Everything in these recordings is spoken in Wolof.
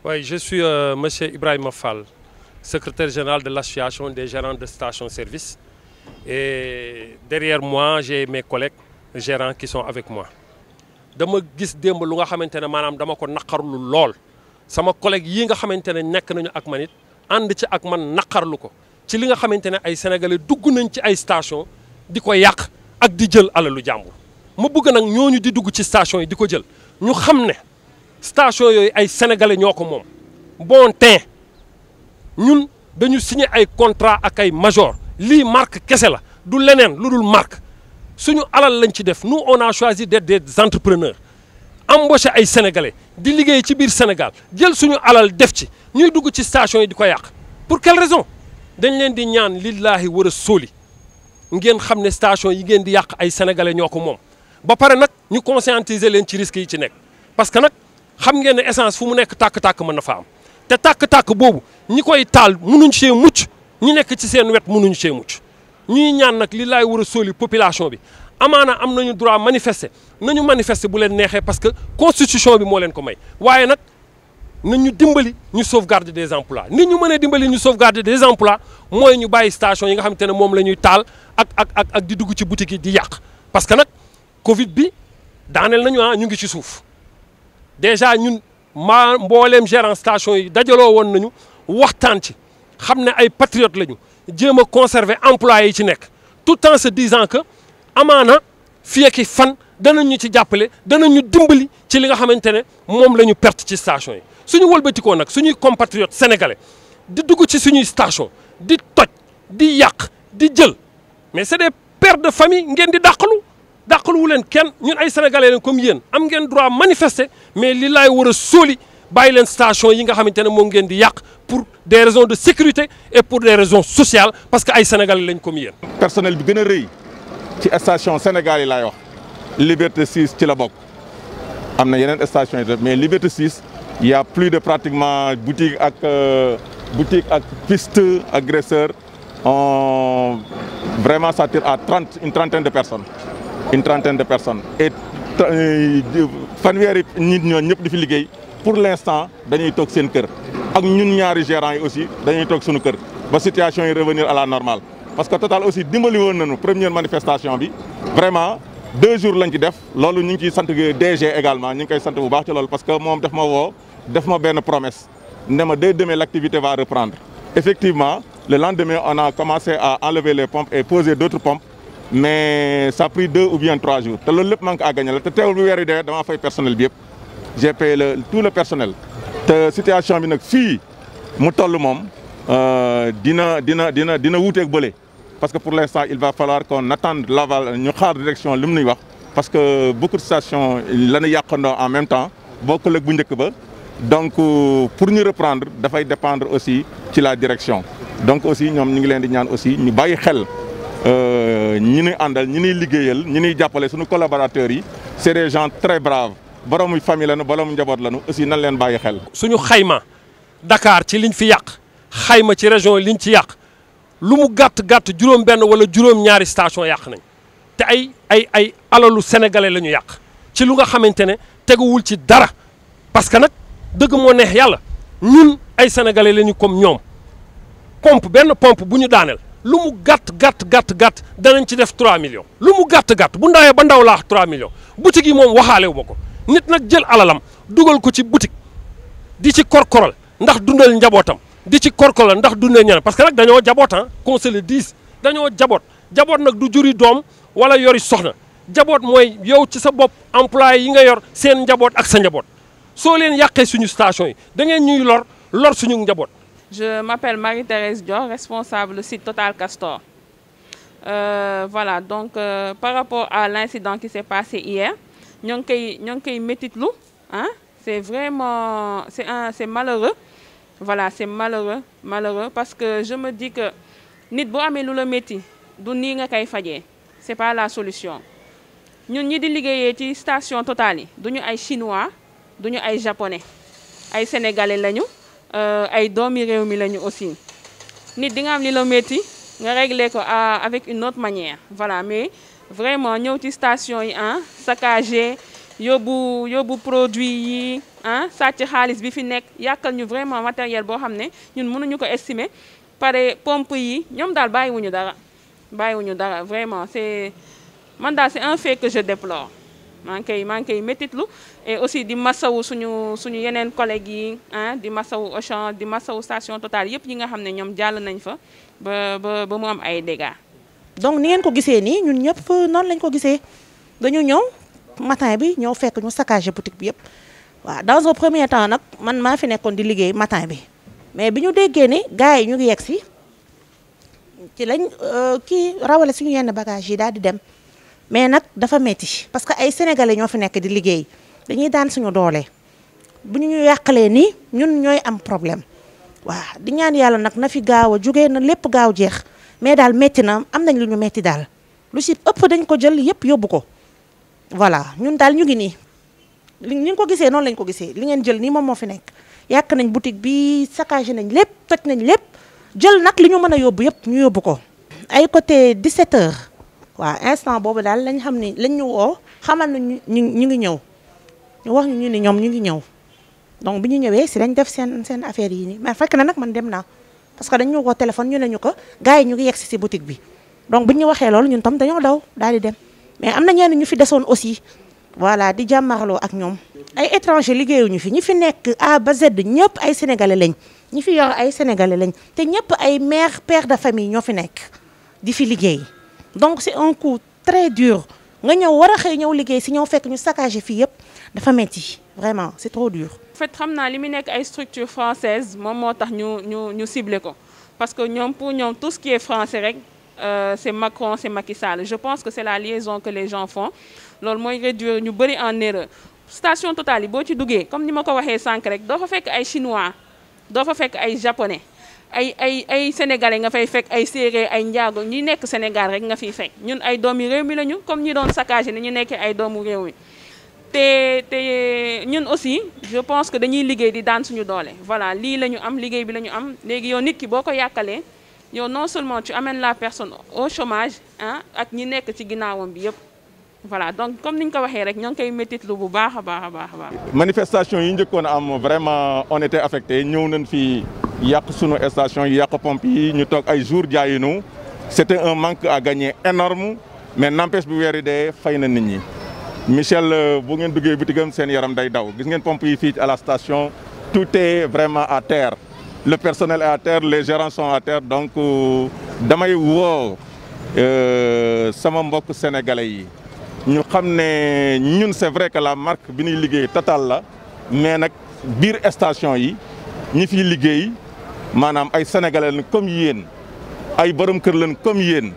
Oui, je suis Monsieur Ibrahim Fall, secrétaire général de l'association des gérants de stations-service. Et derrière moi, j'ai mes collègues gérants qui sont avec moi. dama gis démb lu nga xamante ne maanaam dama ko naqarlu lool sama collègue yi nga xamante ne nekk nañu ak man it ànd ci ak man naqarlu ko ci li nga xamante ne ay sénégalais dugg nañ ci ay station di ko yàq ak di jël alalu jàmbur. ma bëgg nag ñooñu di dugg ci station yi di ko jël ñu xam ne station yooyu ay sénégalais ñoo ko moom bon teint ñun dañu signé ay contrat ak ay major lii marque kese la du leneen lu dul marque. suñu alal lañ ci def nous on a choisi d'être des entrepreneurs embauché ay sénégalais di liggéey ci biir Sénégal jël suñu alal def ci ñuy dugg ci station yi di ko yàq pour quelle raison dañ leen di ñaan lillahi war a sóoli ngeen xam ne station yi ngeen di yàq ay sénégalais ñoo ko moom. ba pare nag ñu conscientiser leen ci risques yi ci nekk parce que nag xam ngeen ne essence fu mu nekk tàkk-tàkk mën na fa am te tàkk-tàkk boobu ñi koy taal mënuñ cee mucc ñi nekk ci seen wet mënuñ cee mucc. ñuy ñaan nag li laay war a sóoli population bi amaana am nañu droit manifester nañu manifester bu leen neexee parce que constitution bi moo leen ko may waaye nag nañu dimbali ñu sauvegarder des emplois nit ñu mënee dimbali ñu sauvegarder des emplois mooy ñu bàyyi station yi nga xamante ne moom la ñuy taal ak di dugg ci boutique yi di yàq parce que nag Covid bi daaneel nañu ñu ngi ci suuf déjà ñun mbooleem gérant station yi dajaloo woon nañu waxtaan ci xam ne ay patriotes lañu. jéem a conserver employés yi ci nekk tout en se disant que amaana fii ak fan danañ ñu ci jàppale danañ ñu dimbali ci li nga xamante ne moom la ñu perte ci station yi suñu wëlbatikoo nag suñuy compatriotes sénégalais di dugg ci suñuy station di toj di yàq di jël mais c'est des pères de famille ngeen di dàqaluwu leen kenn ñun ay sénégalais leen comme yéen am ngeen droit manifester mais li laay war a sóoli bàyyi leen station yi nga xamante ne moom ngeen di yàq pour des raisons de sécurité et pour des raisons sociales parce que ay sénégalais lañ comme yéen. personnel bi gën a rëy ci station Sénégal yi laay wax Liberté 6 ci la bokk am na yeneen station yi mais Liberté 6 il y a plus de pratiquement boutique ak piste agresseur vraiment ça tire à une trentaine de personnes et fanweeri nit ñoo ñëpp di fi liggéey. pour l'instant dañuy toog seen kër ak ñun ñaari gérants yi aussi dañuy toog suñu kër ba situation yi revenir à la normale parce que Total aussi dimbali woon nañu première manifestation bi vraiment 2 jours lañ ci def loolu ñu ngi ciy sant DG également ñu ngi koy sant bu baax ci loolu parce que moom daf ma woo def ma benn promesse ne ma dès demain l'activité va reprendre effectivement le lendemain on a commencé à enlever les pompes et poser d'autres pompes mais ça a pris 2 ou bien 3 jours te loolu lépp manque à gagner la te teewul bu weer yi dee damaa fay personnel bi yëpp j'ai payé tout le personnel te situation bi nag fii mu toll moom dina wuuteeg bële parce que pour l'instant il va falloir qu'on attende l'aval ñu xaar direction li mu nuy wax parce que beaucoup de stations la ñu yàqandoo en même temps bokkul ak bu njëkk ba donc pour ñu reprendre dafay dépendre aussi ci la direction donc aussi ñoom ñu ngi leen di ñaan aussi ñu bàyyi xel ñi ñuy àndal ñi ñuy liggéeyal ñi ñuy jàppale suñu collaborateurs yi c'est des gens très braves boromu famille lañu boromu njaboot lañu aussi nan leen bàyyi xel. suñu xayma Dakar ci liñ fi yàq xayma ci région yi liñ ci yàq lu mu gàtt juróom-benn wala juróom-ñaari station yàq nañ te ay alalu sénégalais la ñu yàq ci lu nga xamante ne teguwul ci dara parce que nag dëgg moo neex yàlla ñun ay sénégalais lañu comme ñoom benn pompe bu ñu daaneel lu mu gàtt danañ ci def 3 millions. lu mu gàtt bu ndawee ba ndaw laax 3 millions boutique yi moom waxaale wu ma ko. nit nag jël alalam dugal ko ci boutique di ci korkoral ndax dundal njabootam di ci korkoral ndax dundal ñeneen parce que nag dañoo jaboot qu'on se le dise dañoo jaboot nag du juri doom wala yori soxna jaboot mooy yow ci sa bopp employé yi nga yor seen njaboot ak sa njaboot soo leen yàqee suñu station yi da ngeen ñuy lor suñu njaboot. Je m'appelle Marie-Thérèse Dior, responsable du site Total Castor. Voilà donc par rapport à l'incident qui s'est passé hier. ñoo ngi koy métitlu ah c'est vraiment c'est malheureux voilà c'est malheureux parce que je me dis que nit boo amee lu la métti du nii nga koy fajee c'est pas la solution ñun ñi di liggéeyee ci station Total yi duñu ay chinois duñu ay japonais ay sénégalais lañu ay doomi réew mi lañu aussi nit di nga am li la métti nga régler ko avec une autre manière voilà mais vraiment ñëw ci station yi saccagé yóbbu produit yi sàcc xaalis bi fi nekk yàqal ñu vraiment matériel boo xam ne ñun mënuñu ko estimer pare pompe yi ñoom daal bàyyiwuñu dara vraiment c'est man daal c'est un fait que je déplore maa ngi koy métitlu et aussi di masawu suñu yeneen collègues yi di masawu Auchan di masawu station Total yëpp yi nga xam ne ñoom jàll nañ fa ba mu am ay dégâts. donc ni ngeen ko gisee nii ñun ñëpp noonu lañ ko gisee dañu ñëw matin bi ñëw fekk ñu saccagé boutique bi yëpp waaw dans un premier temps nag man maa fi nekkoon di liggéey matin bi mais bi ñu déggee ni gars yi ñu ngi yegg si ci lañ kii rawale suñu yenn bagages yi daal di dem. mais nag dafa metti parce que ay sénégalais ñoo fi nekk di liggéey dañuy daan suñu doole bu ñu yàqalee nii ñun ñooy am problème waaw di ñaan yàlla nag na fi gaaw a jógee na lépp gaaw jeex mais daal metti na am nañ lu ñu metti daal lu si ëpp dañ ko jël yëpp yóbbu ko voilà ñun daal ñu ngi nii li ngeen ko gisee noonu lañ ko gisee li ngeen jël nii moom moo fi nekk yàq nañ boutique bi saccagé nañ lépp toj nañ lépp jël nag li ñu mën a yóbbu yëpp ñu yóbbu ko ay côté 17 heures waaw instant boobu daal lañ xam ni lañ ñu woo xamal na ñu ngi ñëw ñu wax ñu ni ñoom ñu ngi ñëw donc bi ñu ñëwee si dañ def seen affaire yi nii mais fekk na nag man dem naa parce que dañ ñu woo téléphone ñu ne ñu ko gars yi ñu ngi yegg si boutique bi donc bu ñu waxee loolu ñun tam dañoo daw daal di dem mais am na ñenn ñu fi desoon aussi voilà di jàmmarloo ak ñoom ay étranger liggéeyuñu fi ñi fi nekk A ba Z ñëpp ay sénégalais lañ ñi fi yor ay sénégalais lañ te ñëpp ay mère père de famille ñoo fi nekk di fi liggéey. donc c'est un coup très dur nga ñëw war a xëy ñëw liggéey si ñëw fekk ñu saccagé fii yëpp dafa metti vraiment c'est trop dur. en fait xam naa li mu nekk ay structure française moom moo tax ñu ciblé ko parce que ñoom pour ñoom tout ce qui est français rek c'est Macron c'est Macky Sall je pense que c'est la liaison que les gens font loolu mooy réduire ñu bëri en erreur station Total yi boo ci duggee comme ni ma ko waxee sànq rek doo fa fekk ay chinois doo fa fekk ay japonais. ay sénégalais nga fay fekk ay séeréer ay njaago ñi nekk Sénégal rek nga fiy fekk ñun ay doomi réew mi lañu comme ñi doon saccagé ni ñu nekkee ay doomu réew mi te ñun aussi je pense que dañuy liggéey di daan suñu doole voilà lii la ñu am liggéey bi la ñu am léegi yow nit ki boo ko yàqalee yow non seulement tu amènes la personne au chômage ak ñi nekk ci ginnaawam bi yëpp voilà donc comme niñ ko waxee rek ñoo ngi koy métitlu bu baax a baax a baax a baax. manifestation yi njëkkoon a am vraiment on était affecté ñëw nañ fi yàq sunu station yi yàq pompe yi ñu toog ay jours jaayinu c'était un manque à gagner énorme mais n'empêche bu weer yi dee fay na nit ñi. Michel bu ngeen duggee bitigam seen yaram day daw gis ngeen pompe yi fii à la station tout est vraiment à terre le personnel est à terre les gérants sont à terre donc damay woo sama mbokk sénégalais yi. ñu xam ne ñun c'est vrai que la marque bi ñuy liggéey Total la mais nag biir station yi ñi fiy liggéey maanaam ay sénégalais lañ comme yéen ay borom kër lañ comme yéen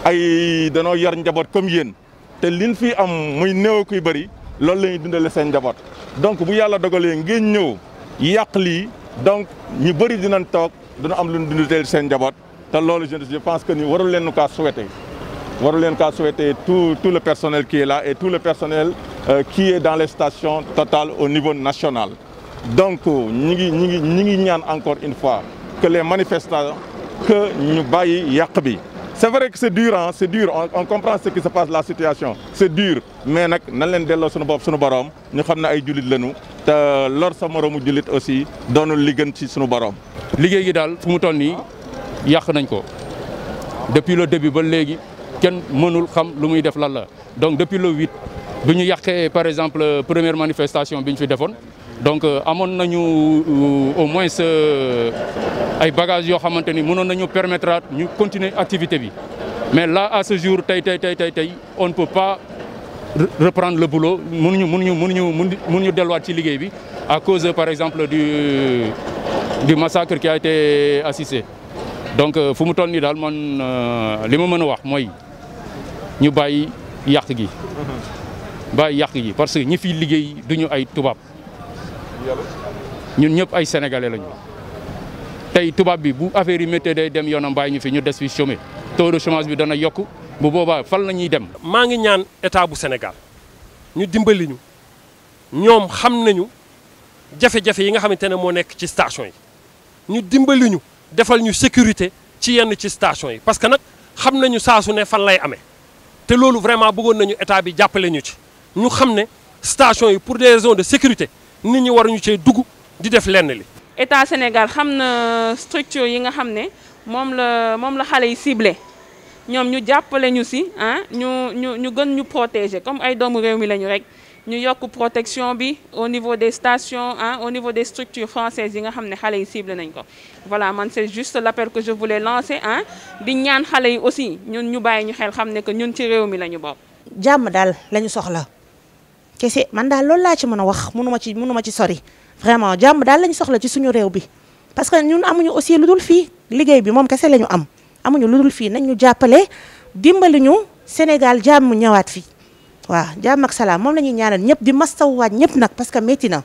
ay danoo yor njaboot comme yéen te liñ fi am muy néew kuy bëri loolu la ñuy dundale seen njaboot. donc bu yàlla dogalee ngeen ñëw yàq lii donc ñu bëri dinañ toog dina am lu ñu dundal seen njaboot te loolu je pense que ni warul leen nu kaa souhaiter. waru leen kaa souhaiter tout le personnel qui est là et tout le personnel qui est dans les stations Total au niveau national. donc ñi ngi ñaan encore une fois que les manifestants que ñu bàyyi yàq bi. c'est vrai que c'est dur hein, c'est dur on comprend ce qui se passe la situation c'est dur mais nag nan leen delloo suñu bopp suñu borom ñu xam ne ay jullit lañu te lor sa moroomu jullit aussi doonul li gën ci suñu borom. liggéey gi daal fu mu toll nii yàq nañ ko depuis le début ba léegi. kenn mënul xam lu muy def lan la donc depuis le 8 bi ñu yàqee par exemple première manifestation bi ñu fi defoon donc amoon nañu au moins ay bagages yoo xamante ni mënoon nañu permettre ñu continuer activité bi mais là à ce jour tey on ne peut pas reprendre le boulot mënuñu delluwaat ci liggéey bi à cause par exemple du massacre qui a été assisté donc fu mu toll nii daal man li ma mën a wax mooy ñu bàyyi yàq gi parce que ñi fiy liggéey duñu ay tubaab ñun ñëpp ay sénégalais lañu tey tubaab bi bu affaire yi méttee day dem yoonam bàyyi ñu fi ñu des fi chômer taux de chômage bi dana yokk bu boobaa fan la ñuy dem. maa ngi ñaan état bu Sénégal ñu dimbali ñu ñoom xam nañu jafe-jafe yi nga xamante ne moo nekk ci station yi ñu dimbali ñu defal ñu sécurité ci yenn ci station yi parce que nag xam nañu saa su ne fan lay amee te loolu vraiment bëggoon nañu état bi jàppale ñu ci ñu xam ne station yi pour des raisons de sécurité nit ñi waruñu cee dugg di def lenn li. État Sénégal xam na structure yi nga xam ne moom la xale yi ciblé ñoom ñu jàppale ñu si ñu gën ñu protéger comme ay doomu réew mi lañu rek ñu yokk protection bi au niveau des stations au niveau des structures françaises yi nga xam ne xale yi ciblé nañ ko. Voilà man c'est juste l'appel que je voulais lancer di ñaan xale yi aussi ñun ñu bàyyi ñu xel xam ne que ñun ci réew mi la ñu bokk. jàmm daal la ñu soxla kese man daal loolu laa ci mën a wax mënuma ci sori vraiment jàmm daal la ñu soxla ci suñu réew bi parce que ñun amuñu aussi lu dul fii liggéey bi moom kese la ñu am amuñu lu dul fii nañ ñu jàppale dimbali ñu Sénégal jàmm ñëwaat fii waaw jàmm ak salaam moom la ñuy ñaanal ñëpp di mastawuwaat ñëpp nag parce que métti na.